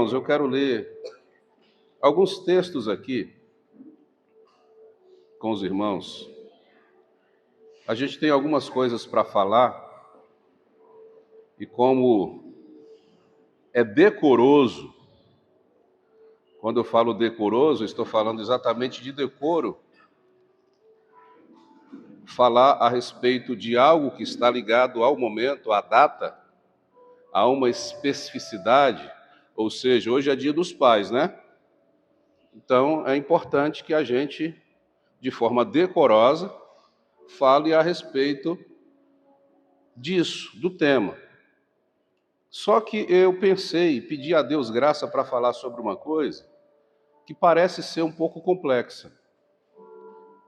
irmãos, eu quero ler alguns textos aqui com os irmãos. A gente tem algumas coisas para falar e como é decoroso, quando eu falo decoroso, estou falando exatamente de decoro, falar a respeito de algo que está ligado ao momento, à data, a uma especificidade, ou seja, hoje é Dia dos Pais, né? Então, é importante que a gente, de forma decorosa, fale a respeito disso, do tema. Só que eu pensei, pedi a Deus graça para falar sobre uma coisa que parece ser um pouco complexa,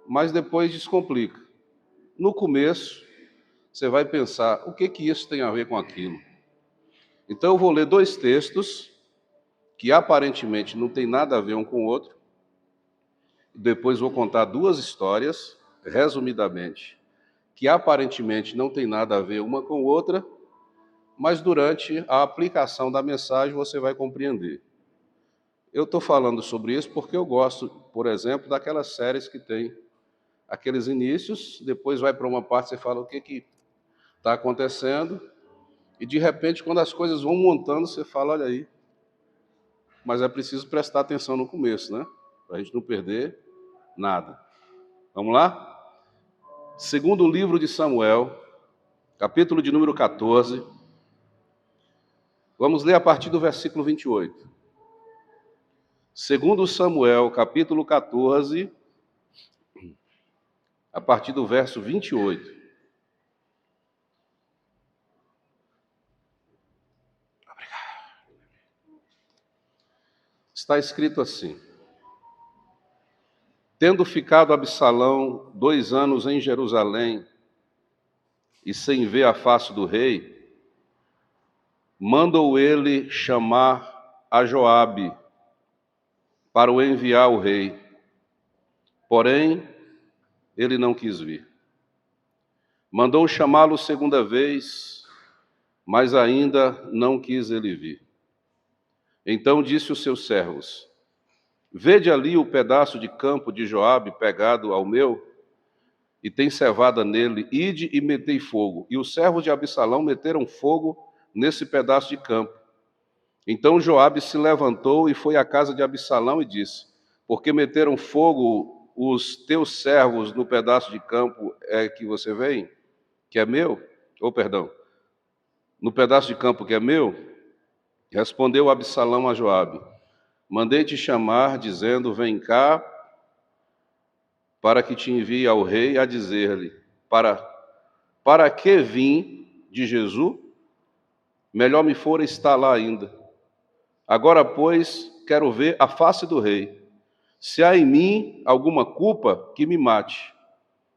mas depois descomplica. No começo, você vai pensar, o que isso tem a ver com aquilo? Então, eu vou ler dois textos que aparentemente não tem nada a ver um com o outro. Depois vou contar duas histórias, resumidamente, que aparentemente não tem nada a ver uma com outra, mas durante a aplicação da mensagem você vai compreender. Eu estou falando sobre isso porque eu gosto, por exemplo, daquelas séries que tem aqueles inícios, depois vai para uma parte, você fala o que está acontecendo, e de repente, quando as coisas vão montando, você fala, olha aí. Mas é preciso prestar atenção no começo, né? Para a gente não perder nada. Vamos lá? Segundo livro de Samuel, capítulo de número 14. Vamos ler a partir do versículo 28. Segundo Samuel, capítulo 14, a partir do verso 28. Está escrito assim: tendo ficado Absalão 2 anos em Jerusalém e sem ver a face do rei, mandou ele chamar a Joabe para o enviar ao rei. Porém, ele não quis vir. Mandou chamá-lo segunda vez, mas ainda não quis ele vir. Então disse os seus servos: vede ali o pedaço de campo de Joabe pegado ao meu, e tem cevada nele, ide e metei fogo. E os servos de Absalão meteram fogo nesse pedaço de campo. Então Joabe se levantou e foi à casa de Absalão e disse: porque meteram fogo os teus servos no pedaço de campo que você vem, que é meu? No pedaço de campo que é meu? Respondeu Absalão a Joabe: mandei te chamar, dizendo, vem cá, para que te envie ao rei a dizer-lhe, para que vim de Jesus? Melhor me fora estar lá ainda. Agora, pois, quero ver a face do rei. Se há em mim alguma culpa, que me mate.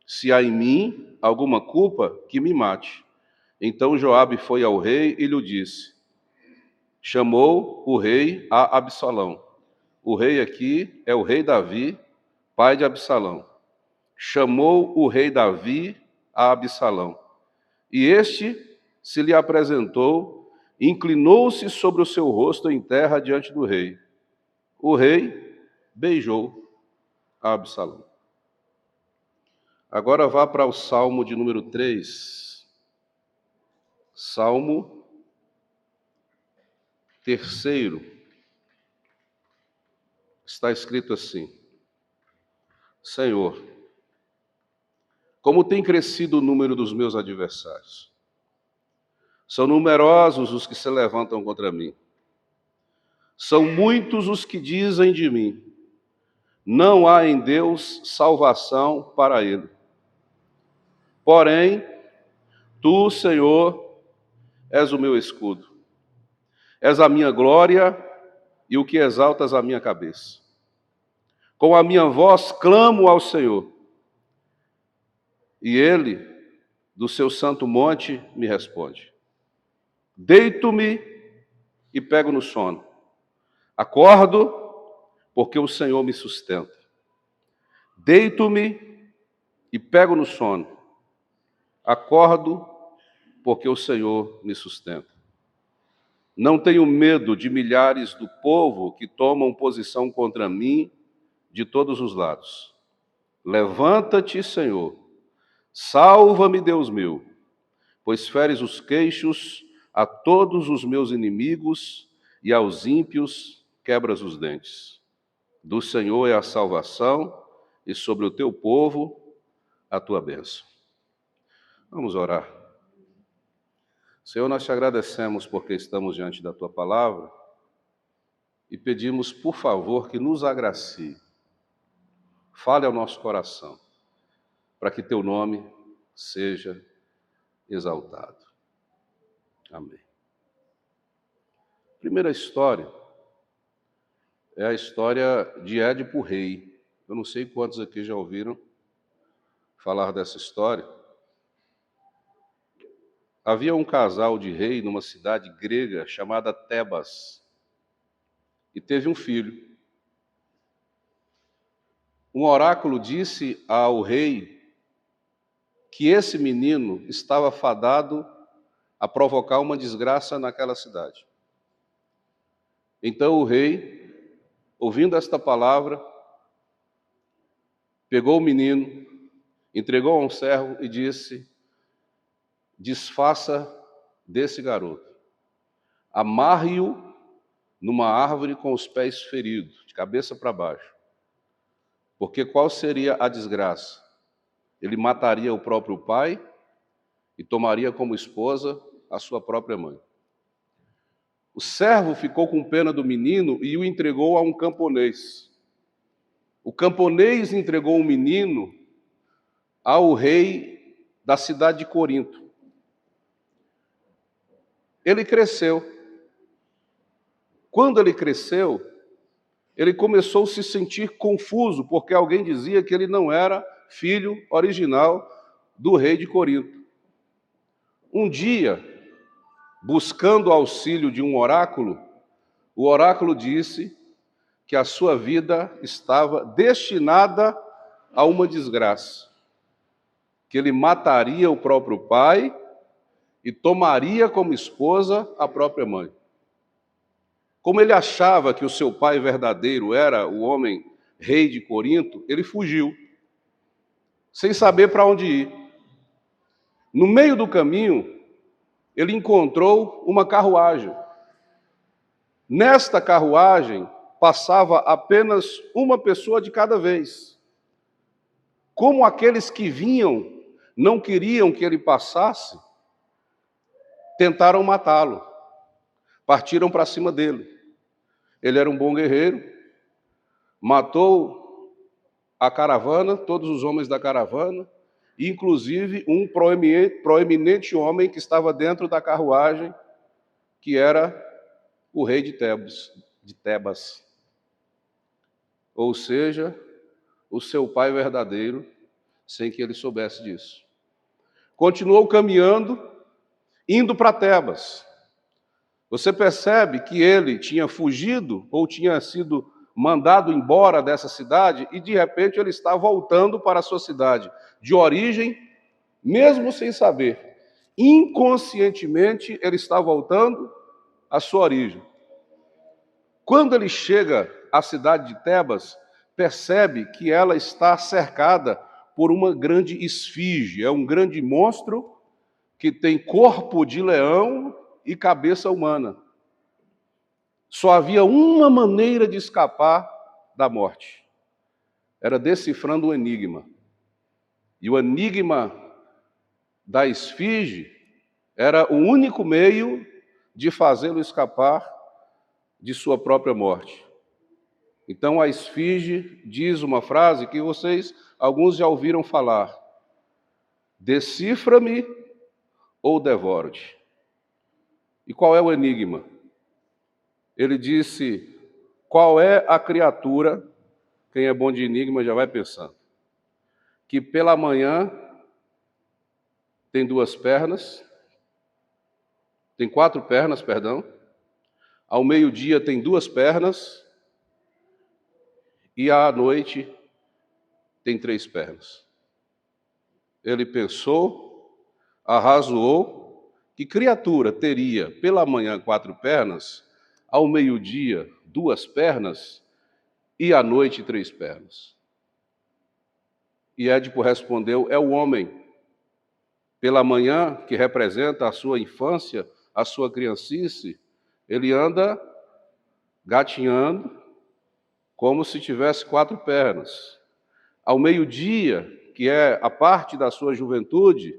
Se há em mim alguma culpa, que me mate. Então Joabe foi ao rei e lhe disse. Chamou o rei a Absalão. O rei aqui é o rei Davi, pai de Absalão. Chamou o rei Davi a Absalão. E este se lhe apresentou, inclinou-se sobre o seu rosto em terra diante do rei. O rei beijou a Absalão. Agora vá para o Salmo de número 3. Salmo 3. Está escrito assim: Senhor, como tem crescido o número dos meus adversários. São numerosos os que se levantam contra mim. São muitos os que dizem de mim, não há em Deus salvação para ele. Porém, tu, Senhor, és o meu escudo. És a minha glória e o que exaltas a minha cabeça. Com a minha voz clamo ao Senhor. E ele, do seu santo monte, me responde. Deito-me e pego no sono. Acordo, porque o Senhor me sustenta. Deito-me e pego no sono. Acordo, porque o Senhor me sustenta. Não tenho medo de milhares do povo que tomam posição contra mim de todos os lados. Levanta-te, Senhor. Salva-me, Deus meu, pois feres os queixos a todos os meus inimigos e aos ímpios quebras os dentes. Do Senhor é a salvação e sobre o teu povo a tua bênção. Vamos orar. Senhor, nós te agradecemos porque estamos diante da tua palavra e pedimos, por favor, que nos agracie. Fale ao nosso coração, para que teu nome seja exaltado. Amém. Primeira história é a história de Édipo Rei. Eu não sei quantos aqui já ouviram falar dessa história. Havia um casal de rei numa cidade grega chamada Tebas e teve um filho. Um oráculo disse ao rei que esse menino estava fadado a provocar uma desgraça naquela cidade. Então o rei, ouvindo esta palavra, pegou o menino, entregou a um servo e disse: desfaça desse garoto, amarre-o numa árvore com os pés feridos, de cabeça para baixo. Porque qual seria a desgraça? Ele mataria o próprio pai e tomaria como esposa a sua própria mãe. O servo ficou com pena do menino e o entregou a um camponês. O camponês entregou o menino ao rei da cidade de Corinto. Ele cresceu. Quando ele cresceu, ele começou a se sentir confuso, porque alguém dizia que ele não era filho original do rei de Corinto. Um dia, buscando o auxílio de um oráculo, o oráculo disse que a sua vida estava destinada a uma desgraça, que ele mataria o próprio pai e tomaria como esposa a própria mãe. Como ele achava que o seu pai verdadeiro era o homem rei de Corinto, ele fugiu, sem saber para onde ir. No meio do caminho, ele encontrou uma carruagem. Nesta carruagem, passava apenas uma pessoa de cada vez. Como aqueles que vinham não queriam que ele passasse, tentaram matá-lo. Partiram para cima dele. Ele era um bom guerreiro, matou a caravana, todos os homens da caravana, inclusive um proeminente homem que estava dentro da carruagem, que era o rei de Tebas. Ou seja, o seu pai verdadeiro, sem que ele soubesse disso. Continuou caminhando, indo para Tebas. Você percebe que ele tinha fugido ou tinha sido mandado embora dessa cidade e, de repente, ele está voltando para a sua cidade de origem, mesmo sem saber. Inconscientemente, ele está voltando à sua origem. Quando ele chega à cidade de Tebas, percebe que ela está cercada por uma grande esfinge. É um grande monstro que tem corpo de leão e cabeça humana. Só havia uma maneira de escapar da morte. Era decifrando o enigma. E o enigma da esfinge era o único meio de fazê-lo escapar de sua própria morte. Então a esfinge diz uma frase que alguns já ouviram falar: decifra-me ou devoro-te. E qual é o enigma? Ele disse: qual é a criatura, quem é bom de enigma já vai pensando, que pela manhã tem quatro pernas, ao meio-dia tem 2 pernas, e à noite tem 3 pernas. Ele pensou, arrazoou Que criatura teria pela manhã 4 pernas, ao meio-dia 2 pernas e à noite 3 pernas? E Édipo respondeu: é o homem. Pela manhã, que representa a sua infância, a sua criancice, ele anda gatinhando como se tivesse 4 pernas. Ao meio-dia, que é a parte da sua juventude,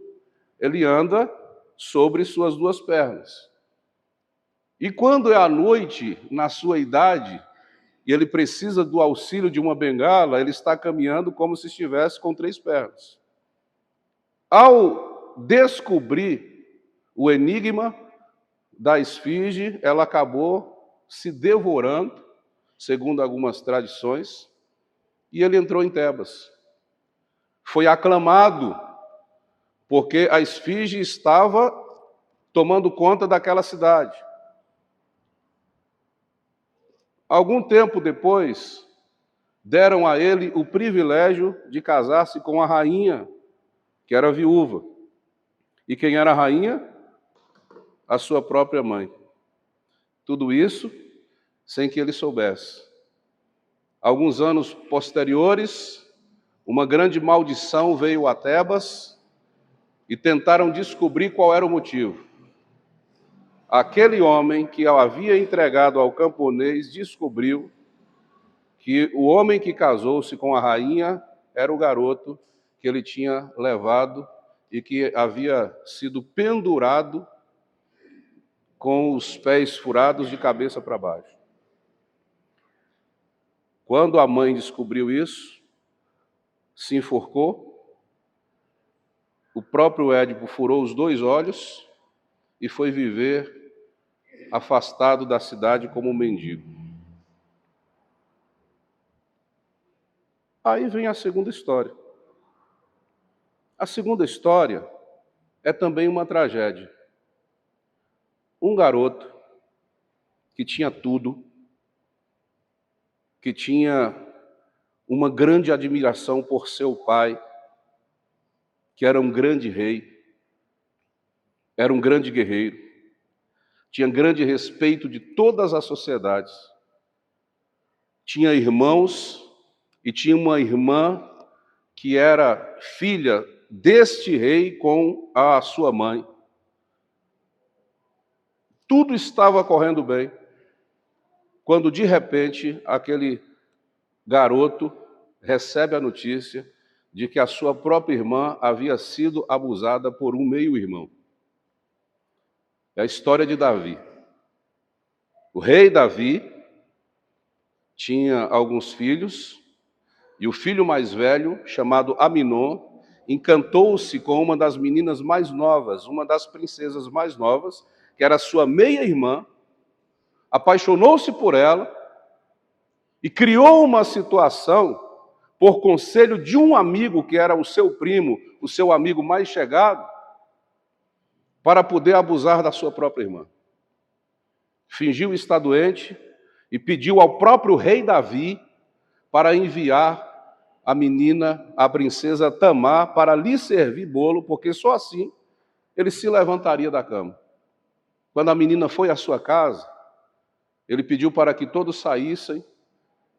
ele anda sobre suas 2 pernas. E quando é à noite, na sua idade, e ele precisa do auxílio de uma bengala, ele está caminhando como se estivesse com 3 pernas. Ao descobrir o enigma da esfinge, ela acabou se devorando, segundo algumas tradições, e ele entrou em Tebas. Foi aclamado, porque a esfinge estava tomando conta daquela cidade. Algum tempo depois, deram a ele o privilégio de casar-se com a rainha, que era viúva. E quem era a rainha? A sua própria mãe. Tudo isso sem que ele soubesse. Alguns anos posteriores, uma grande maldição veio a Tebas e tentaram descobrir qual era o motivo. Aquele homem que havia entregado ao camponês descobriu que o homem que casou-se com a rainha era o garoto que ele tinha levado e que havia sido pendurado com os pés furados de cabeça para baixo. Quando a mãe descobriu isso, se enforcou, o próprio Édipo furou os 2 olhos e foi viver afastado da cidade como um mendigo. Aí vem a segunda história. A segunda história é também uma tragédia. Um garoto que tinha tudo, que tinha uma grande admiração por seu pai, que era um grande rei, era um grande guerreiro, tinha grande respeito de todas as sociedades, tinha irmãos e tinha uma irmã que era filha deste rei com a sua mãe. Tudo estava correndo bem, quando de repente aquele garoto recebe a notícia de que a sua própria irmã havia sido abusada por um meio-irmão. É a história de Davi. O rei Davi tinha alguns filhos, e o filho mais velho, chamado Aminon, encantou-se com uma das meninas mais novas, uma das princesas mais novas, que era sua meia-irmã, apaixonou-se por ela e criou uma situação, por conselho de um amigo que era o seu primo, o seu amigo mais chegado, para poder abusar da sua própria irmã. Fingiu estar doente e pediu ao próprio rei Davi para enviar a menina, a princesa Tamar, para lhe servir bolo, porque só assim ele se levantaria da cama. Quando a menina foi à sua casa, ele pediu para que todos saíssem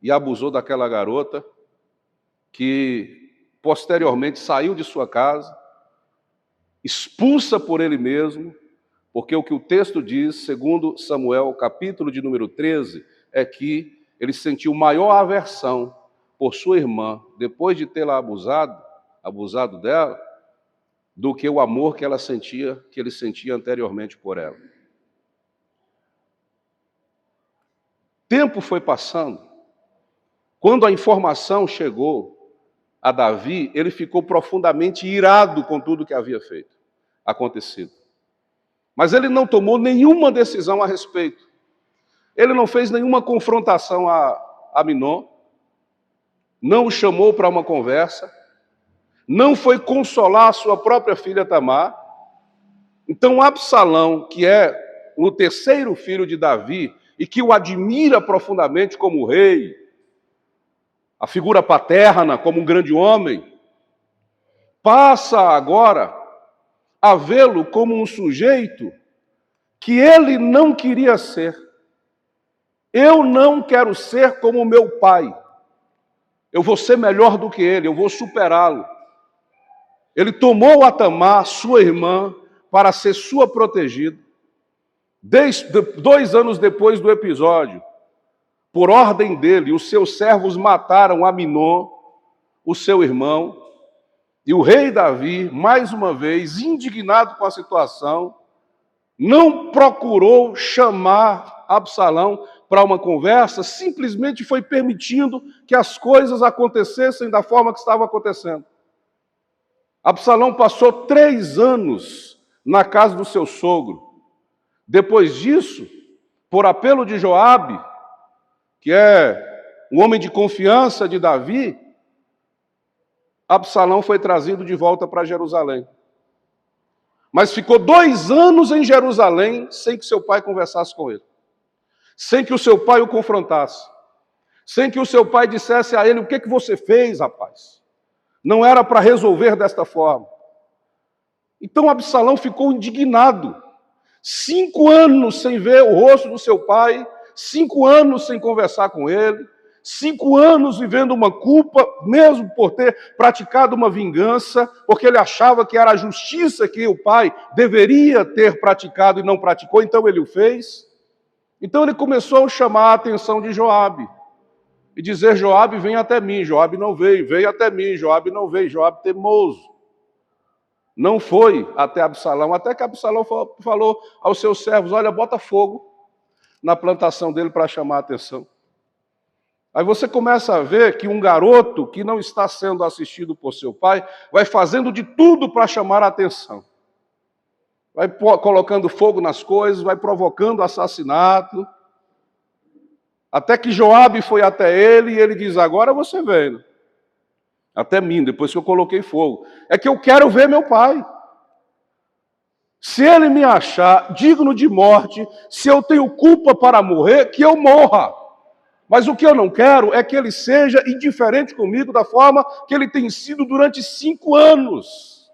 e abusou daquela garota, que posteriormente saiu de sua casa, expulsa por ele mesmo, porque o que o texto diz, segundo Samuel, capítulo de número 13, é que ele sentiu maior aversão por sua irmã, depois de tê-la abusado dela, do que o amor que ele sentia anteriormente por ela. Tempo foi passando. Quando a informação chegou a Davi, ele ficou profundamente irado com tudo que havia acontecido. Mas ele não tomou nenhuma decisão a respeito. Ele não fez nenhuma confrontação a Aminon, não o chamou para uma conversa, não foi consolar a sua própria filha Tamar. Então Absalão, que é o terceiro filho de Davi e que o admira profundamente como rei, a figura paterna como um grande homem, passa agora a vê-lo como um sujeito que ele não queria ser. Eu não quero ser como meu pai. Eu vou ser melhor do que ele, eu vou superá-lo. Ele tomou a Tamar, sua irmã, para ser sua protegida. 2 anos depois do episódio, por ordem dele, os seus servos mataram Aminon, o seu irmão, e o rei Davi, mais uma vez, indignado com a situação, não procurou chamar Absalão para uma conversa, simplesmente foi permitindo que as coisas acontecessem da forma que estavam acontecendo. Absalão passou 3 anos na casa do seu sogro. Depois disso, por apelo de Joabe, que é um homem de confiança de Davi, Absalão foi trazido de volta para Jerusalém. Mas ficou 2 anos em Jerusalém sem que seu pai conversasse com ele. Sem que o seu pai o confrontasse. Sem que o seu pai dissesse a ele: o que você fez, rapaz? Não era para resolver desta forma. Então Absalão ficou indignado. 5 anos sem ver o rosto do seu pai, 5 anos sem conversar com ele, 5 anos vivendo uma culpa, mesmo por ter praticado uma vingança, porque ele achava que era a justiça que o pai deveria ter praticado e não praticou, então ele o fez. Então ele começou a chamar a atenção de Joabe e dizer: Joabe, vem até mim. Joabe não veio, veio até mim. Joabe não veio, Joabe teimoso. Não foi até Absalão, até que Absalão falou aos seus servos: olha, bota fogo na plantação dele para chamar a atenção. Aí você começa a ver que um garoto que não está sendo assistido por seu pai vai fazendo de tudo para chamar a atenção. Vai colocando fogo nas coisas, vai provocando assassinato. Até que Joabe foi até ele e ele diz: agora você vem até mim, depois que eu coloquei fogo. É que eu quero ver meu pai. Se ele me achar digno de morte, se eu tenho culpa para morrer, que eu morra. Mas o que eu não quero é que ele seja indiferente comigo da forma que ele tem sido durante 5 anos.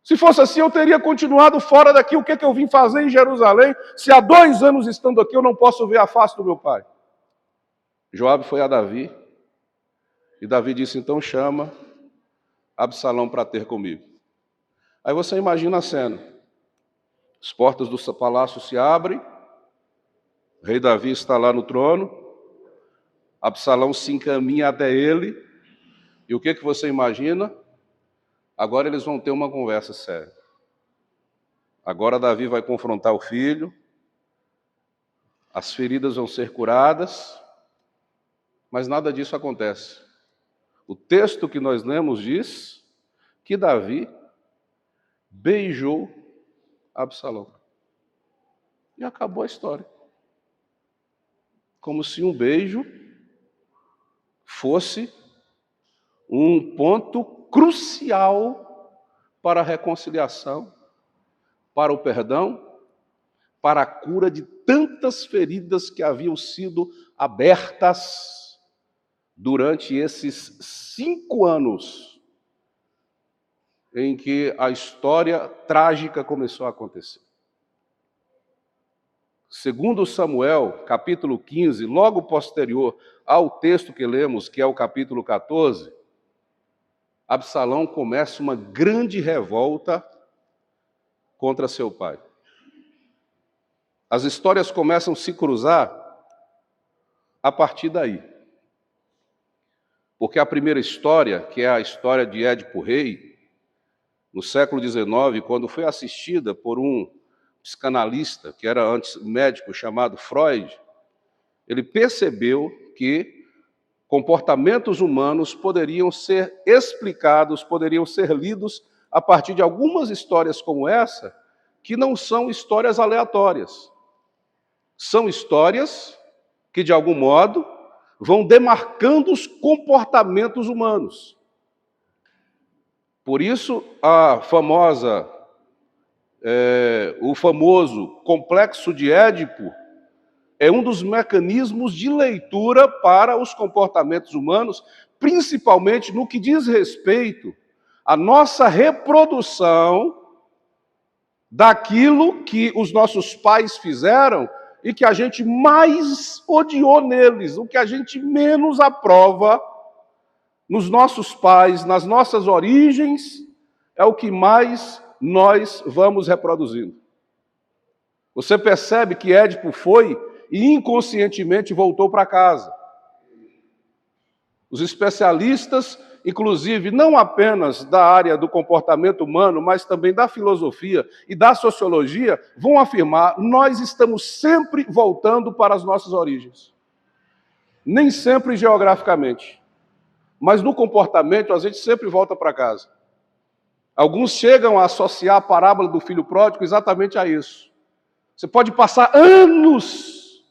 Se fosse assim, eu teria continuado fora daqui. O que eu vim fazer em Jerusalém, se há 2 anos estando aqui eu não posso ver a face do meu pai? Joabe foi a Davi, e Davi disse: então chama Absalão para ter comigo. Aí você imagina a cena. As portas do palácio se abrem, o rei Davi está lá no trono, Absalão se encaminha até ele, e o que você imagina? Agora eles vão ter uma conversa séria. Agora Davi vai confrontar o filho, as feridas vão ser curadas, mas nada disso acontece. O texto que nós lemos diz que Davi beijou Absalão. E acabou a história. Como se um beijo fosse um ponto crucial para a reconciliação, para o perdão, para a cura de tantas feridas que haviam sido abertas durante esses 5 anos em que a história trágica começou a acontecer. Segundo Samuel, capítulo 15, logo posterior ao texto que lemos, que é o capítulo 14, Absalão começa uma grande revolta contra seu pai. As histórias começam a se cruzar a partir daí. Porque a primeira história, que é a história de Édipo Rei, no século XIX, quando foi assistida por um psicanalista, que era antes médico, chamado Freud, ele percebeu que comportamentos humanos poderiam ser explicados, poderiam ser lidos a partir de algumas histórias como essa, que não são histórias aleatórias. São histórias que, de algum modo, vão demarcando os comportamentos humanos. Por isso, o famoso complexo de Édipo é um dos mecanismos de leitura para os comportamentos humanos, principalmente no que diz respeito à nossa reprodução daquilo que os nossos pais fizeram e que a gente mais odiou neles, o que a gente menos aprova nos nossos pais, nas nossas origens, é o que mais nós vamos reproduzindo. Você percebe que Édipo foi e inconscientemente voltou para casa. Os especialistas, inclusive, não apenas da área do comportamento humano, mas também da filosofia e da sociologia, vão afirmar: nós estamos sempre voltando para as nossas origens. Nem sempre geograficamente, mas no comportamento a gente sempre volta para casa. Alguns chegam a associar a parábola do filho pródigo exatamente a isso. Você pode passar anos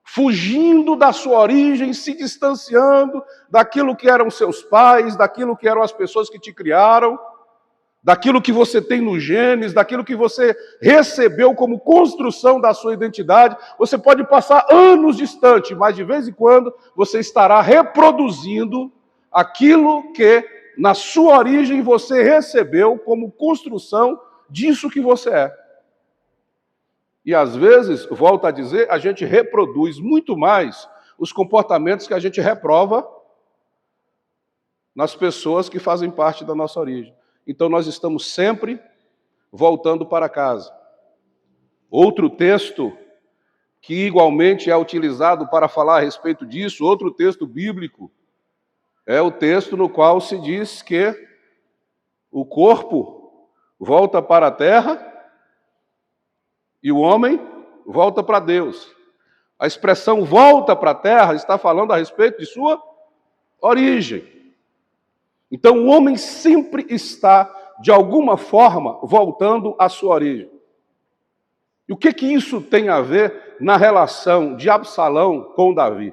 fugindo da sua origem, se distanciando daquilo que eram seus pais, daquilo que eram as pessoas que te criaram, daquilo que você tem nos genes, daquilo que você recebeu como construção da sua identidade. Você pode passar anos distante, mas de vez em quando você estará reproduzindo aquilo que na sua origem você recebeu como construção disso que você é. E às vezes, volto a dizer, a gente reproduz muito mais os comportamentos que a gente reprova nas pessoas que fazem parte da nossa origem. Então nós estamos sempre voltando para casa. Outro texto que igualmente é utilizado para falar a respeito disso, outro texto bíblico, é o texto no qual se diz que o corpo volta para a terra e o homem volta para Deus. A expressão volta para a terra está falando a respeito de sua origem. Então o homem sempre está, de alguma forma, voltando à sua origem. E o que isso tem a ver na relação de Absalão com Davi?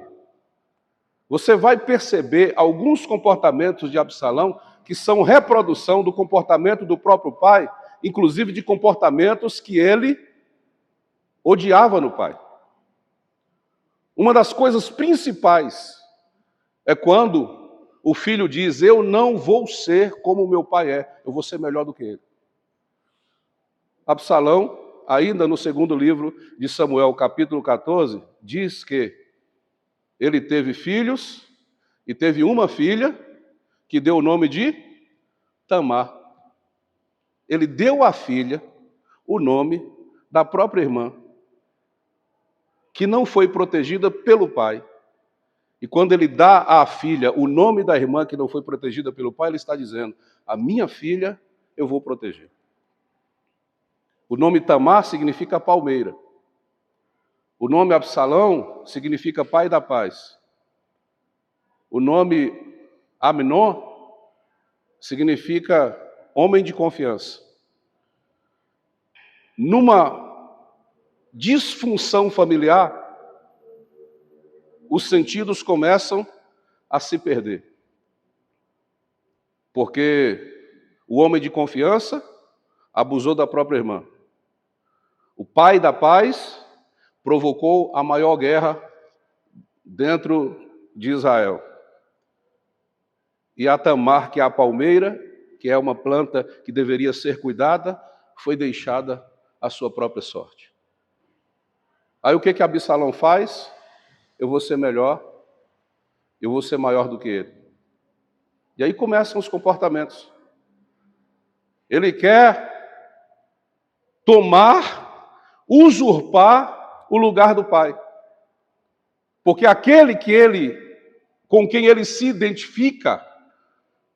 Você vai perceber alguns comportamentos de Absalão que são reprodução do comportamento do próprio pai, inclusive de comportamentos que ele odiava no pai. Uma das coisas principais é quando o filho diz: eu não vou ser como meu pai é, eu vou ser melhor do que ele. Absalão, ainda no segundo livro de Samuel, capítulo 14, diz que ele teve filhos e teve uma filha que deu o nome de Tamar. Ele deu à filha o nome da própria irmã, que não foi protegida pelo pai. E quando ele dá à filha o nome da irmã que não foi protegida pelo pai, ele está dizendo: a minha filha eu vou proteger. O nome Tamar significa palmeira. O nome Absalão significa pai da paz. O nome Amnon significa homem de confiança. Numa disfunção familiar, os sentidos começam a se perder. Porque o homem de confiança abusou da própria irmã. O pai da paz provocou a maior guerra dentro de Israel. E a Tamar, que é a palmeira, que é uma planta que deveria ser cuidada, foi deixada à sua própria sorte. Aí o que Absalão faz? Eu vou ser melhor, eu vou ser maior do que ele. E aí começam os comportamentos. Ele quer tomar, usurpar o lugar do pai. Porque aquele com quem ele se identifica,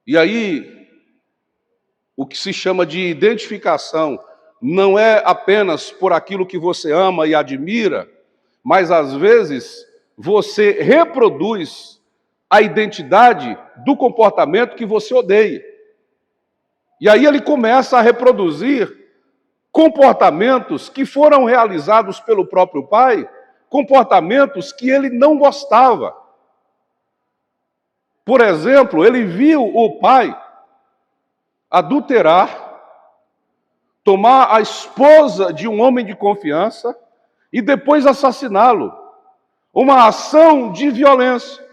e aí o que se chama de identificação não é apenas por aquilo que você ama e admira, mas às vezes você reproduz a identidade do comportamento que você odeia. E aí ele começa a reproduzir comportamentos que foram realizados pelo próprio pai, comportamentos que ele não gostava. Por exemplo, ele viu o pai adulterar, tomar a esposa de um homem de confiança e depois assassiná-lo. Uma ação de violência.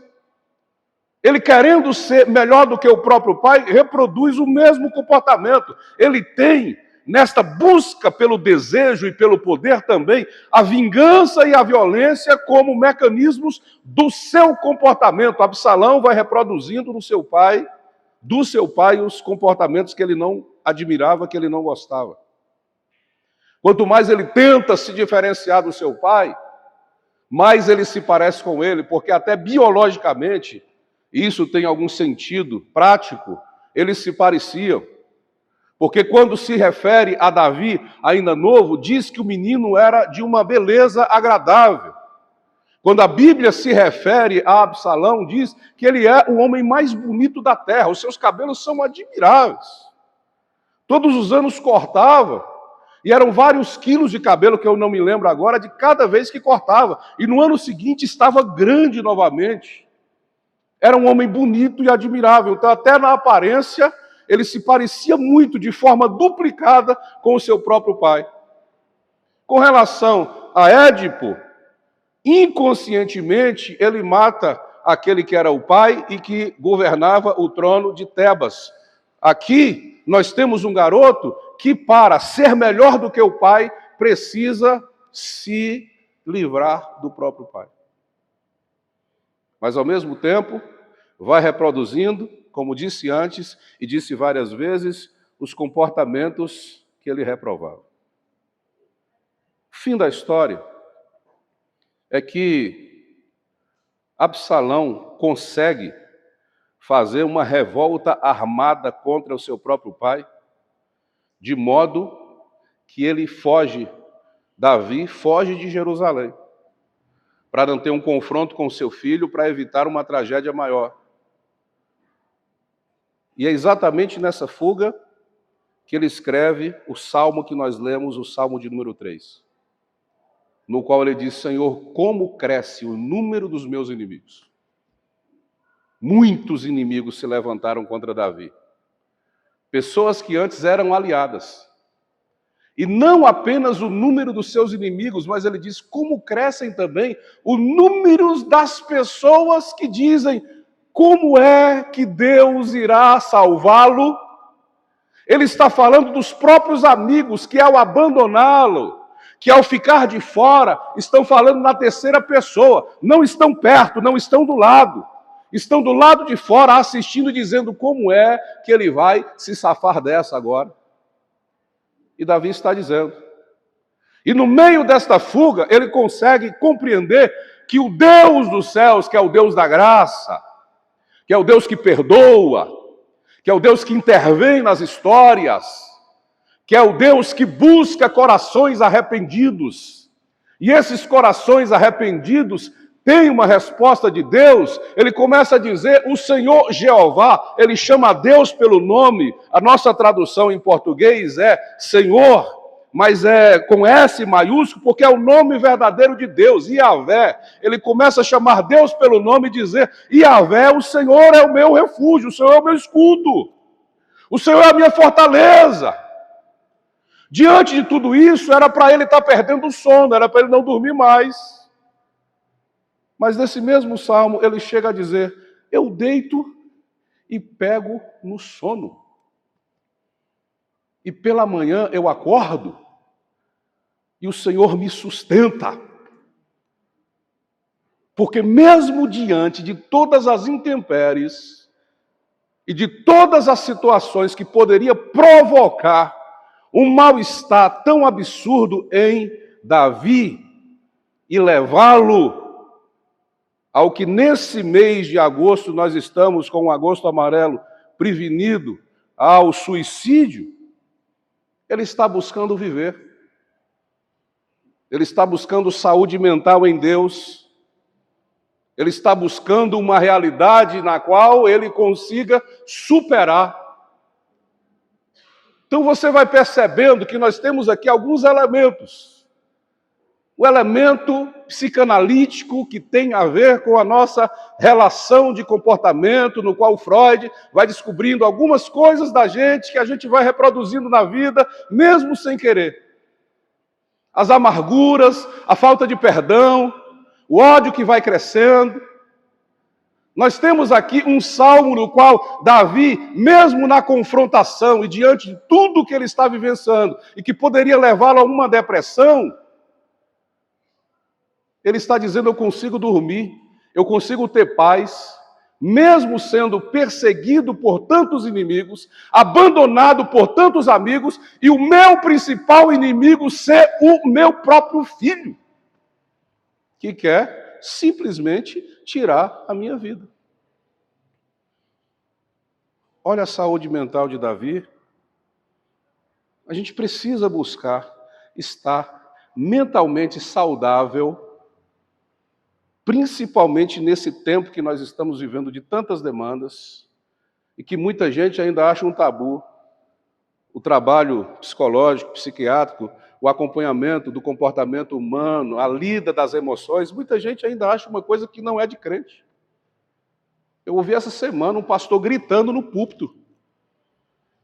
Ele, querendo ser melhor do que o próprio pai, reproduz o mesmo comportamento. Ele tem nesta busca pelo desejo e pelo poder também, a vingança e a violência como mecanismos do seu comportamento. Absalão vai reproduzindo no seu pai, do seu pai, os comportamentos que ele não admirava, que ele não gostava. Quanto mais ele tenta se diferenciar do seu pai, mais ele se parece com ele, porque até biologicamente, isso tem algum sentido prático, eles se pareciam. Porque quando se refere a Davi, ainda novo, diz que o menino era de uma beleza agradável. Quando a Bíblia se refere a Absalão, diz que ele é o homem mais bonito da terra, os seus cabelos são admiráveis. Todos os anos cortava, e eram vários quilos de cabelo, que eu não me lembro agora, de cada vez que cortava. E no ano seguinte estava grande novamente. Era um homem bonito e admirável. Então, até na aparência, ele se parecia muito, de forma duplicada, com o seu próprio pai. Com relação a Édipo, inconscientemente, ele mata aquele que era o pai e que governava o trono de Tebas. Aqui, nós temos um garoto que, para ser melhor do que o pai, precisa se livrar do próprio pai. Mas, ao mesmo tempo, vai reproduzindo, como disse antes e disse várias vezes, os comportamentos que ele reprovava. O fim da história é que Absalão consegue fazer uma revolta armada contra o seu próprio pai, de modo que ele foge, Davi foge de Jerusalém, para não ter um confronto com seu filho, para evitar uma tragédia maior. E é exatamente nessa fuga que ele escreve o salmo que nós lemos, o salmo de número 3, no qual ele diz: Senhor, como cresce o número dos meus inimigos. Muitos inimigos se levantaram contra Davi. Pessoas que antes eram aliadas. E não apenas o número dos seus inimigos, mas ele diz como crescem também o número das pessoas que dizem: como é que Deus irá salvá-lo? Ele está falando dos próprios amigos que, ao abandoná-lo, que ao ficar de fora, estão falando na terceira pessoa, não estão perto, não estão do lado. Estão do lado de fora assistindo, dizendo como é que ele vai se safar dessa agora. E Davi está dizendo. E no meio desta fuga, ele consegue compreender que o Deus dos céus, que é o Deus da graça, que é o Deus que perdoa, que é o Deus que intervém nas histórias, que é o Deus que busca corações arrependidos. E esses corações arrependidos tem uma resposta de Deus. Ele começa a dizer: o Senhor Jeová. Ele chama Deus pelo nome. A nossa tradução em português é Senhor, mas é com S maiúsculo, porque é o nome verdadeiro de Deus, Iavé. Ele começa a chamar Deus pelo nome e dizer: Iavé, o Senhor é o meu refúgio, o Senhor é o meu escudo, o Senhor é a minha fortaleza. Diante de tudo isso, era para ele estar perdendo o sono, era para ele não dormir mais. Mas nesse mesmo salmo, ele chega a dizer: eu deito e pego no sono. E pela manhã eu acordo e o Senhor me sustenta. Porque mesmo diante de todas as intempéries e de todas as situações que poderia provocar um mal-estar tão absurdo em Davi e levá-lo ao que nesse mês de agosto nós estamos com o agosto amarelo prevenido ao suicídio, ele está buscando viver. Ele está buscando saúde mental em Deus. Ele está buscando uma realidade na qual ele consiga superar. Então você vai percebendo que nós temos aqui alguns elementos. O elemento psicanalítico que tem a ver com a nossa relação de comportamento, no qual Freud vai descobrindo algumas coisas da gente que a gente vai reproduzindo na vida, mesmo sem querer. As amarguras, a falta de perdão, o ódio que vai crescendo. Nós temos aqui um salmo no qual Davi, mesmo na confrontação e diante de tudo que ele está vivenciando e que poderia levá-lo a uma depressão, ele está dizendo: eu consigo dormir, eu consigo ter paz, mesmo sendo perseguido por tantos inimigos, abandonado por tantos amigos, e o meu principal inimigo ser o meu próprio filho, que quer simplesmente tirar a minha vida. Olha a saúde mental de Davi. A gente precisa buscar estar mentalmente saudável, principalmente nesse tempo que nós estamos vivendo de tantas demandas e que muita gente ainda acha um tabu. O trabalho psicológico, psiquiátrico, o acompanhamento do comportamento humano, a lida das emoções, muita gente ainda acha uma coisa que não é de crente. Eu ouvi essa semana um pastor gritando no púlpito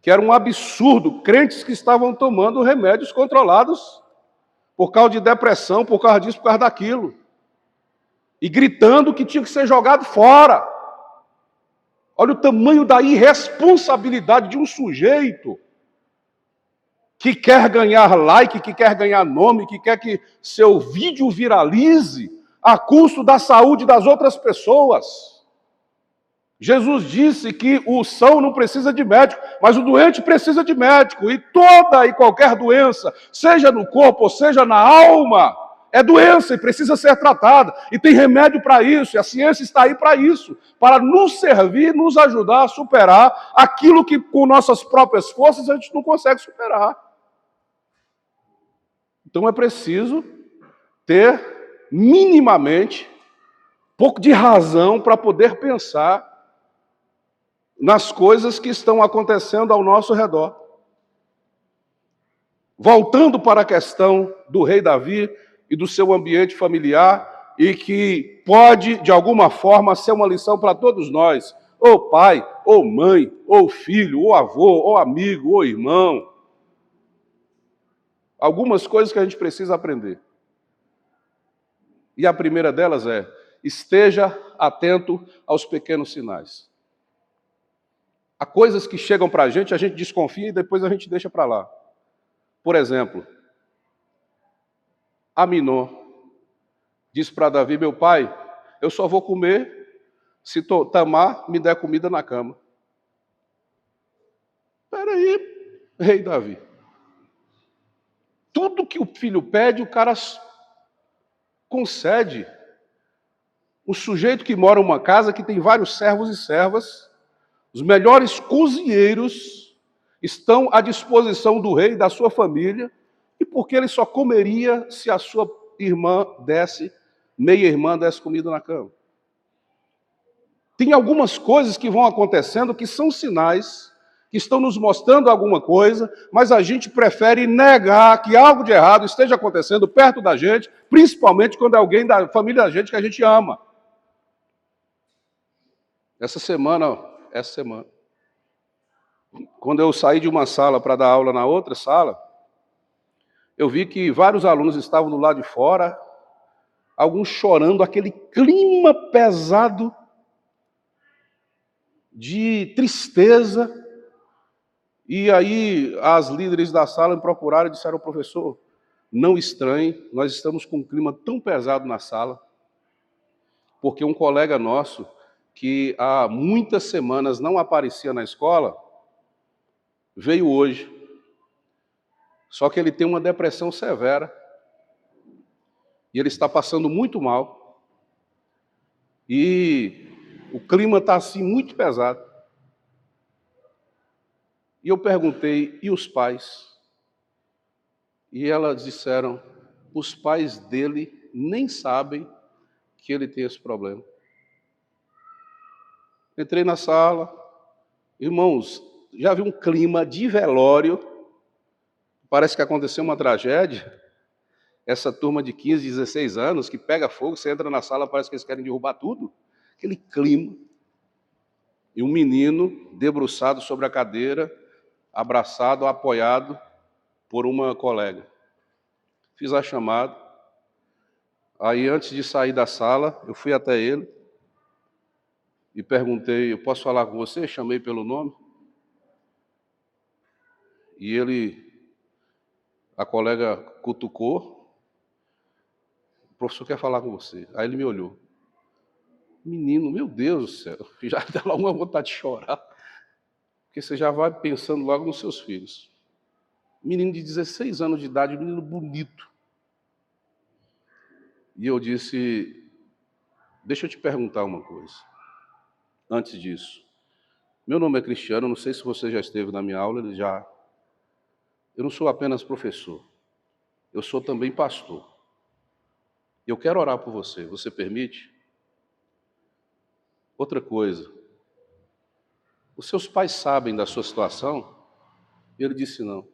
que era um absurdo crentes que estavam tomando remédios controlados por causa de depressão, por causa disso, por causa daquilo. E gritando que tinha que ser jogado fora. Olha o tamanho da irresponsabilidade de um sujeito que quer ganhar like, que quer ganhar nome, que quer que seu vídeo viralize a custo da saúde das outras pessoas. Jesus disse que o são não precisa de médico, mas o doente precisa de médico. E toda e qualquer doença, seja no corpo ou seja na alma, é doença e precisa ser tratada. E tem remédio para isso, e a ciência está aí para isso, para nos servir, nos ajudar a superar aquilo que com nossas próprias forças a gente não consegue superar. Então é preciso ter minimamente um pouco de razão para poder pensar nas coisas que estão acontecendo ao nosso redor. Voltando para a questão do rei Davi e do seu ambiente familiar, e que pode, de alguma forma, ser uma lição para todos nós, ou pai, ou mãe, ou filho, ou avô, ou amigo, ou irmão. Algumas coisas que a gente precisa aprender. E a primeira delas é: esteja atento aos pequenos sinais. Há coisas que chegam para a gente desconfia e depois a gente deixa para lá. Por exemplo, Aminon disse para Davi: meu pai, eu só vou comer se Tamar me der comida na cama. Espera aí, rei Davi. Tudo que o filho pede, o cara concede. Um sujeito que mora em uma casa que tem vários servos e servas, os melhores cozinheiros estão à disposição do rei e da sua família, e porque ele só comeria se a sua meia-irmã desse comida na cama. Tem algumas coisas que vão acontecendo que são sinais, que estão nos mostrando alguma coisa, mas a gente prefere negar que algo de errado esteja acontecendo perto da gente, principalmente quando é alguém da família da gente que a gente ama. Essa semana, quando eu saí de uma sala para dar aula na outra sala, eu vi que vários alunos estavam do lado de fora, alguns chorando, aquele clima pesado de tristeza. E aí as líderes da sala me procuraram e disseram: professor, não estranhe, nós estamos com um clima tão pesado na sala, porque um colega nosso, que há muitas semanas não aparecia na escola, veio hoje. Só que ele tem uma depressão severa. E ele está passando muito mal. E o clima está assim muito pesado. E eu perguntei: e os pais? E elas disseram: os pais dele nem sabem que ele tem esse problema. Entrei na sala. Irmãos, já vi um clima de velório. Parece que aconteceu uma tragédia. Essa turma de 15, 16 anos que pega fogo, você entra na sala, parece que eles querem derrubar tudo. Aquele clima. E um menino debruçado sobre a cadeira, abraçado, apoiado por uma colega. Fiz a chamada. Aí, antes de sair da sala, eu fui até ele. e perguntei, eu posso falar com você? Chamei pelo nome. E a colega cutucou, o professor quer falar com você. Aí ele me olhou. Menino, meu Deus do céu, já dá logo uma vontade de chorar. Porque você já vai pensando logo nos seus filhos. Menino de 16 anos de idade, menino bonito. E eu disse, deixa eu te perguntar uma coisa. Antes disso, meu nome é Cristiano, não sei se você já esteve na minha aula, eu não sou apenas professor, eu sou também pastor. Eu quero orar por você, você permite? Outra coisa, os seus pais sabem da sua situação? E ele disse não.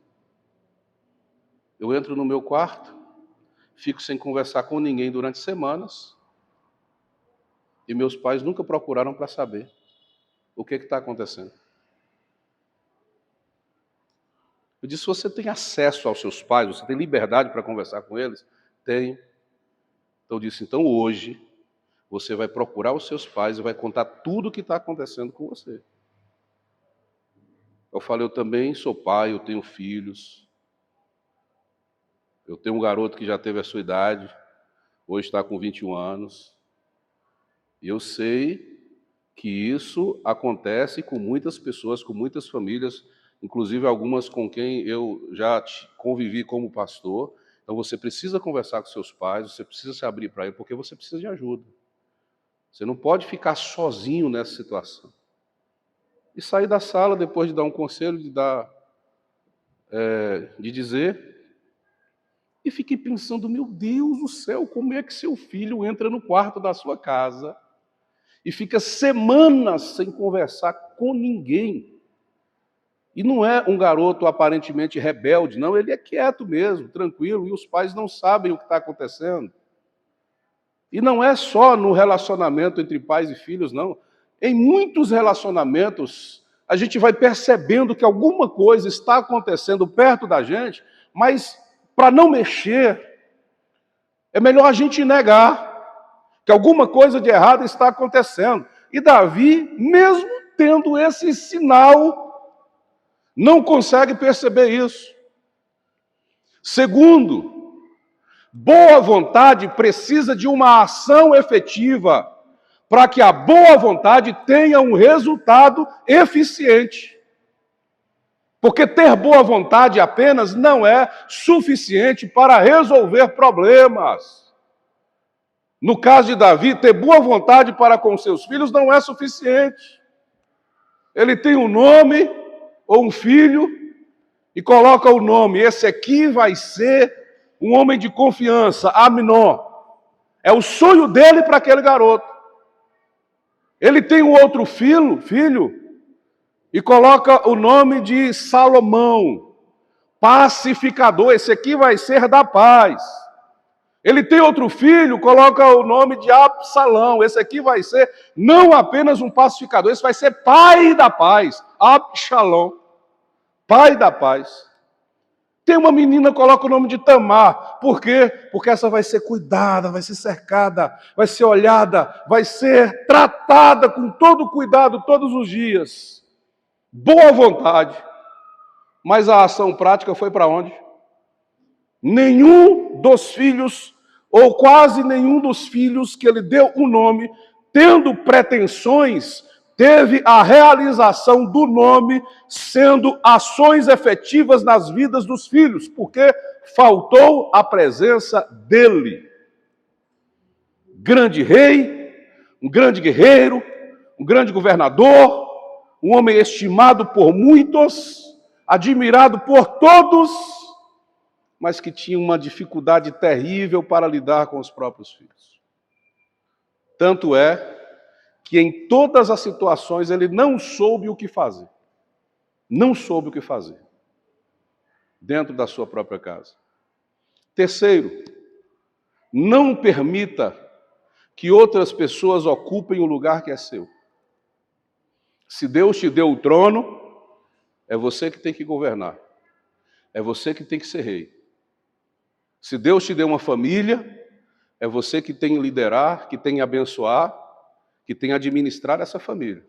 Eu entro no meu quarto, fico sem conversar com ninguém durante semanas, e meus pais nunca procuraram para saber o que está acontecendo. Eu disse, você tem acesso aos seus pais, você tem liberdade para conversar com eles? Tenho. Então eu disse, então hoje você vai procurar os seus pais e vai contar tudo o que está acontecendo com você. Eu falei, eu também sou pai, eu tenho filhos. Eu tenho um garoto que já teve a sua idade, hoje está com 21 anos. E eu sei que isso acontece com muitas pessoas, com muitas famílias, inclusive algumas com quem eu já convivi como pastor. Então você precisa conversar com seus pais, você precisa se abrir para ele, porque você precisa de ajuda. Você não pode ficar sozinho nessa situação. E sair da sala depois de dar um conselho, de dizer, e fiquei pensando, meu Deus do céu, como é que seu filho entra no quarto da sua casa e fica semanas sem conversar com ninguém? E não é um garoto aparentemente rebelde, não, ele é quieto mesmo, tranquilo, e os pais não sabem o que está acontecendo. E não é só no relacionamento entre pais e filhos, não. Em muitos relacionamentos, a gente vai percebendo que alguma coisa está acontecendo perto da gente, mas para não mexer, é melhor a gente negar que alguma coisa de errado está acontecendo. E Davi, mesmo tendo esse sinal, não consegue perceber isso. Segundo, boa vontade precisa de uma ação efetiva para que a boa vontade tenha um resultado eficiente. Porque ter boa vontade apenas não é suficiente para resolver problemas. No caso de Davi, ter boa vontade para com seus filhos não é suficiente. Ele tem um nome ou um filho e coloca o nome. Esse aqui vai ser um homem de confiança, Amnon. É o sonho dele para aquele garoto. Ele tem um outro filho, e coloca o nome de Salomão, pacificador. Esse aqui vai ser da paz. Ele tem outro filho, coloca o nome de Absalão. Esse aqui vai ser não apenas um pacificador, esse vai ser pai da paz. Absalão, pai da paz. Tem uma menina, coloca o nome de Tamar. Por quê? Porque essa vai ser cuidada, vai ser cercada, vai ser olhada, vai ser tratada com todo cuidado todos os dias. Boa vontade. Mas a ação prática foi para onde? Nenhum dos filhos, ou quase nenhum dos filhos que ele deu o nome, tendo pretensões, teve a realização do nome, sendo ações efetivas nas vidas dos filhos, porque faltou a presença dele. Grande rei, um grande guerreiro, um grande governador, um homem estimado por muitos, admirado por todos, mas que tinha uma dificuldade terrível para lidar com os próprios filhos. Tanto é que em todas as situações ele não soube o que fazer. Não soube o que fazer. Dentro da sua própria casa. Terceiro, não permita que outras pessoas ocupem o lugar que é seu. Se Deus te deu o trono, é você que tem que governar. É você que tem que ser rei. Se Deus te deu uma família, é você que tem que liderar, que tem que abençoar, que tem a administrar essa família.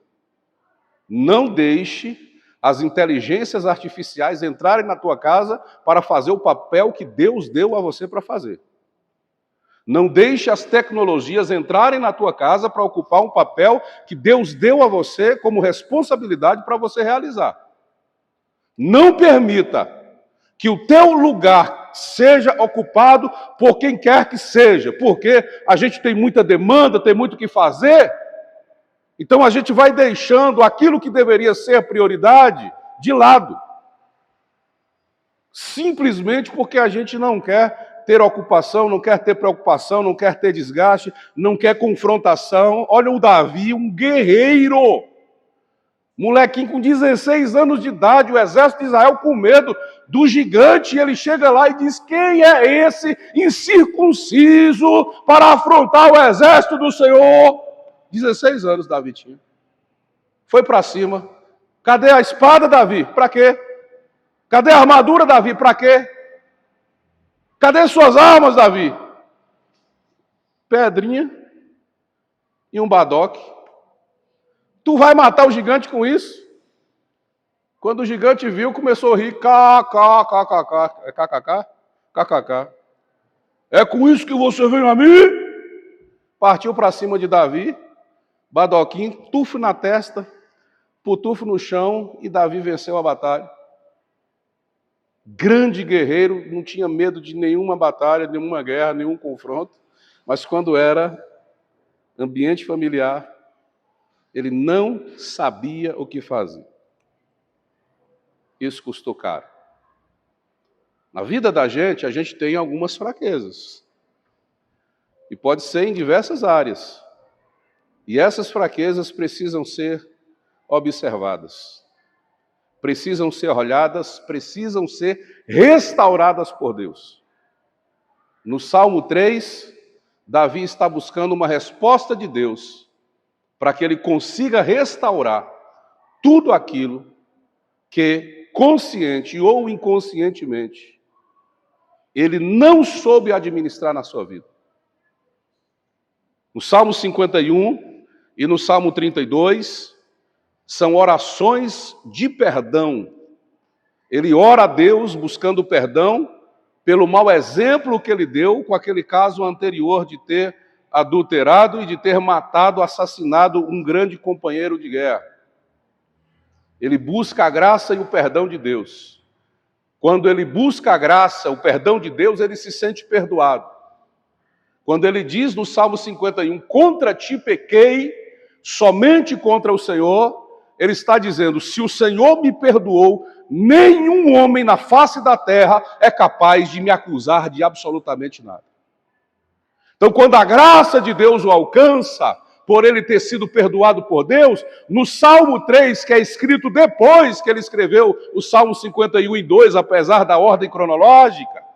Não deixe as inteligências artificiais entrarem na tua casa para fazer o papel que Deus deu a você para fazer. Não deixe as tecnologias entrarem na tua casa para ocupar um papel que Deus deu a você como responsabilidade para você realizar. Não permita que o teu lugar seja ocupado por quem quer que seja, porque a gente tem muita demanda, tem muito o que fazer, então a gente vai deixando aquilo que deveria ser prioridade de lado. Simplesmente porque a gente não quer ter ocupação, não quer ter preocupação, não quer ter desgaste, não quer confrontação. Olha o Davi, um guerreiro. Molequinho com 16 anos de idade, o exército de Israel com medo do gigante, e ele chega lá e diz: quem é esse incircunciso para afrontar o exército do Senhor? 16 anos Davi tinha. Foi para cima. Cadê a espada, Davi? Para quê? Cadê a armadura, Davi? Para quê? Cadê suas armas, Davi? Pedrinha e um badoque. Tu vai matar o gigante com isso? Quando o gigante viu, começou a rir. KKK. É com isso que você vem a mim? Partiu para cima de Davi. Badoquinho, tufo na testa, putufo no chão, e Davi venceu a batalha. Grande guerreiro, não tinha medo de nenhuma batalha, nenhuma guerra, nenhum confronto, mas quando era ambiente familiar, ele não sabia o que fazer. Isso custou caro. Na vida da gente, a gente tem algumas fraquezas. E pode ser em diversas áreas. E essas fraquezas precisam ser observadas. Precisam ser olhadas, precisam ser restauradas por Deus. No Salmo 3, Davi está buscando uma resposta de Deus para que ele consiga restaurar tudo aquilo que, consciente ou inconscientemente, ele não soube administrar na sua vida. No Salmo 51 e no Salmo 32, são orações de perdão. Ele ora a Deus buscando perdão pelo mau exemplo que ele deu com aquele caso anterior de ter adulterado e de ter matado, assassinado um grande companheiro de guerra. Ele busca a graça e o perdão de Deus. Quando ele busca a graça, o perdão de Deus, ele se sente perdoado. Quando ele diz no Salmo 51, contra ti pequei, somente contra o Senhor, ele está dizendo, se o Senhor me perdoou, nenhum homem na face da terra é capaz de me acusar de absolutamente nada. Então, quando a graça de Deus o alcança, por ele ter sido perdoado por Deus, no Salmo 3, que é escrito depois que ele escreveu o Salmo 51:2, apesar da ordem cronológica,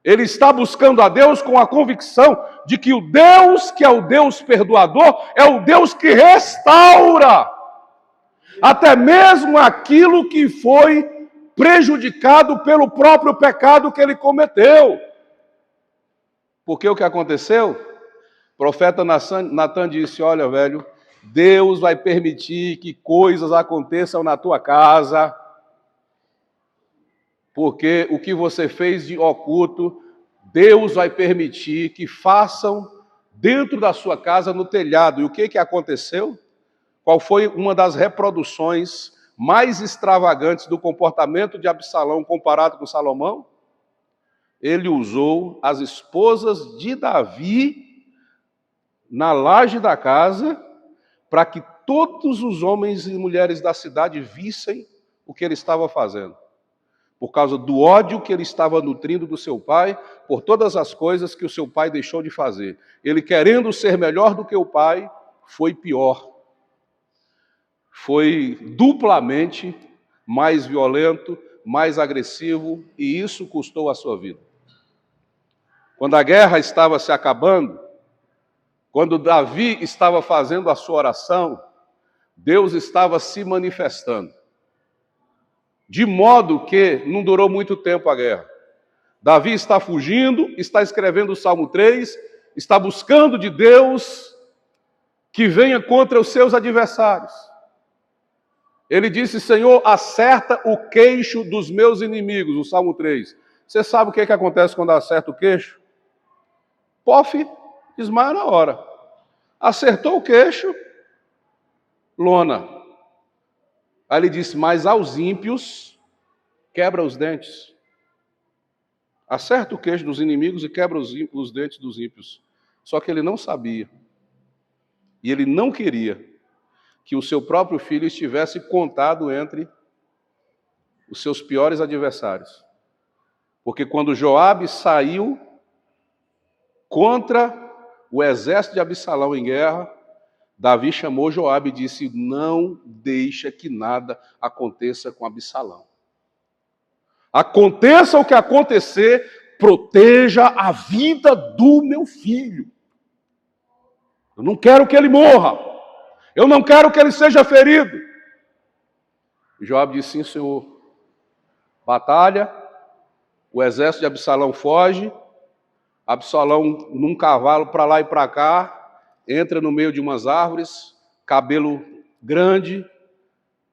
ele está buscando a Deus com a convicção de que o Deus, que é o Deus perdoador, é o Deus que restaura até mesmo aquilo que foi prejudicado pelo próprio pecado que ele cometeu. Porque o que aconteceu? O profeta Natan disse, olha, velho, Deus vai permitir que coisas aconteçam na tua casa, porque o que você fez de oculto, Deus vai permitir que façam dentro da sua casa, no telhado. E o que aconteceu? Qual foi uma das reproduções mais extravagantes do comportamento de Absalão comparado com Salomão? Ele usou as esposas de Davi na laje da casa para que todos os homens e mulheres da cidade vissem o que ele estava fazendo. Por causa do ódio que ele estava nutrindo do seu pai, por todas as coisas que o seu pai deixou de fazer. Ele, querendo ser melhor do que o pai, foi pior. Foi duplamente mais violento, mais agressivo, e isso custou a sua vida. Quando a guerra estava se acabando, quando Davi estava fazendo a sua oração, Deus estava se manifestando. De modo que não durou muito tempo a guerra. Davi está fugindo, está escrevendo o Salmo 3, está buscando de Deus que venha contra os seus adversários. Ele disse, Senhor, acerta o queixo dos meus inimigos, no Salmo 3. Você sabe o que acontece quando acerta o queixo? Pof, desmaia na hora. Acertou o queixo, lona. Aí ele disse, mas aos ímpios, quebra os dentes. Acerta o queixo dos inimigos e quebra os dentes dos ímpios. Só que ele não sabia. E ele não queria que o seu próprio filho estivesse contado entre os seus piores adversários. Porque quando Joabe saiu contra o exército de Absalão em guerra, Davi chamou Joabe e disse, não deixa que nada aconteça com Absalão. Aconteça o que acontecer, proteja a vida do meu filho. Eu não quero que ele morra. Eu não quero que ele seja ferido. E Joabe disse, sim, senhor. Batalha, o exército de Absalão foge, Absalão num cavalo para lá e para cá, entra no meio de umas árvores, cabelo grande,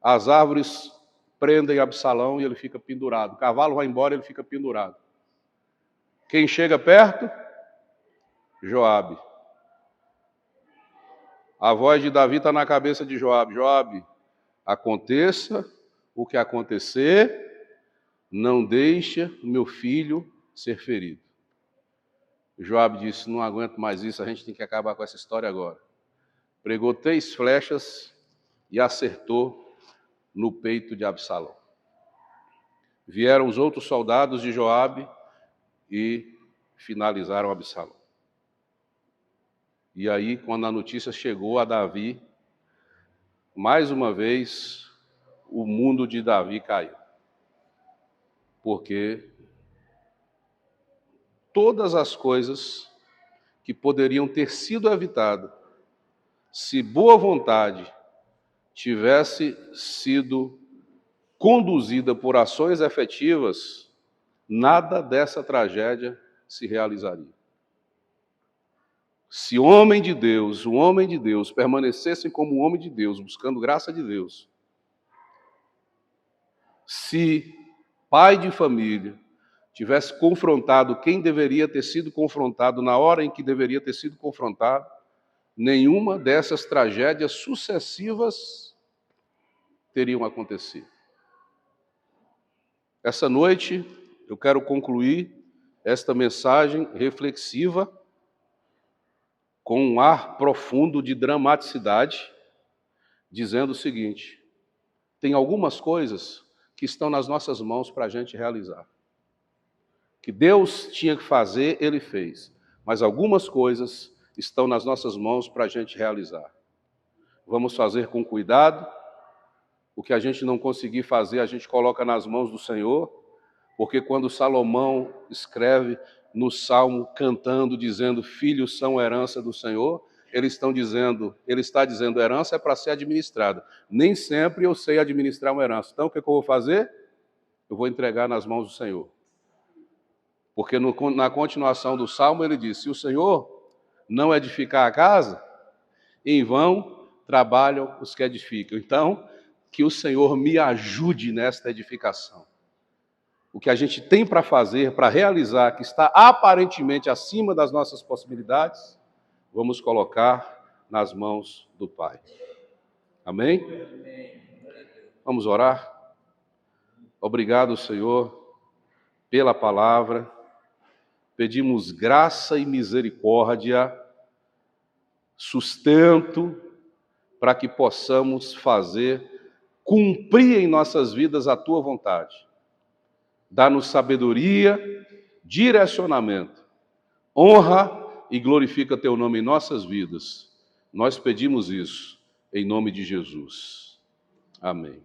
as árvores prendem Absalão e ele fica pendurado. O cavalo vai embora e ele fica pendurado. Quem chega perto? Joabe. A voz de Davi está na cabeça de Joabe. Joabe, aconteça o que acontecer, não deixa o meu filho ser ferido. Joabe disse, não aguento mais isso, a gente tem que acabar com essa história agora. Pregou 3 flechas e acertou no peito de Absalão. Vieram os outros soldados de Joabe e finalizaram Absalão. E aí, quando a notícia chegou a Davi, mais uma vez, o mundo de Davi caiu. Porque todas as coisas que poderiam ter sido evitadas, se boa vontade tivesse sido conduzida por ações efetivas, nada dessa tragédia se realizaria. Se o homem de Deus, permanecessem como homem de Deus, buscando graça de Deus, se pai de família tivesse confrontado quem deveria ter sido confrontado na hora em que deveria ter sido confrontado, nenhuma dessas tragédias sucessivas teriam acontecido. Essa noite, eu quero concluir esta mensagem reflexiva com um ar profundo de dramaticidade, dizendo o seguinte, tem algumas coisas que estão nas nossas mãos para a gente realizar. Que Deus tinha que fazer, Ele fez. Mas algumas coisas estão nas nossas mãos para a gente realizar. Vamos fazer com cuidado. O que a gente não conseguir fazer, a gente coloca nas mãos do Senhor. Porque quando Salomão escreve no Salmo, cantando, dizendo, filhos são herança do Senhor, ele está dizendo, herança é para ser administrada. Nem sempre eu sei administrar uma herança. Então, o que eu vou fazer? Eu vou entregar nas mãos do Senhor. Porque na continuação do Salmo ele diz, se o Senhor não edificar a casa, em vão trabalham os que edificam. Então, que o Senhor me ajude nesta edificação. O que a gente tem para fazer, para realizar, que está aparentemente acima das nossas possibilidades, vamos colocar nas mãos do Pai. Amém? Vamos orar? Obrigado, Senhor, pela palavra. Pedimos graça e misericórdia, sustento, para que possamos cumprir em nossas vidas a Tua vontade. Dá-nos sabedoria, direcionamento, honra e glorifica Teu nome em nossas vidas. Nós pedimos isso em nome de Jesus. Amém.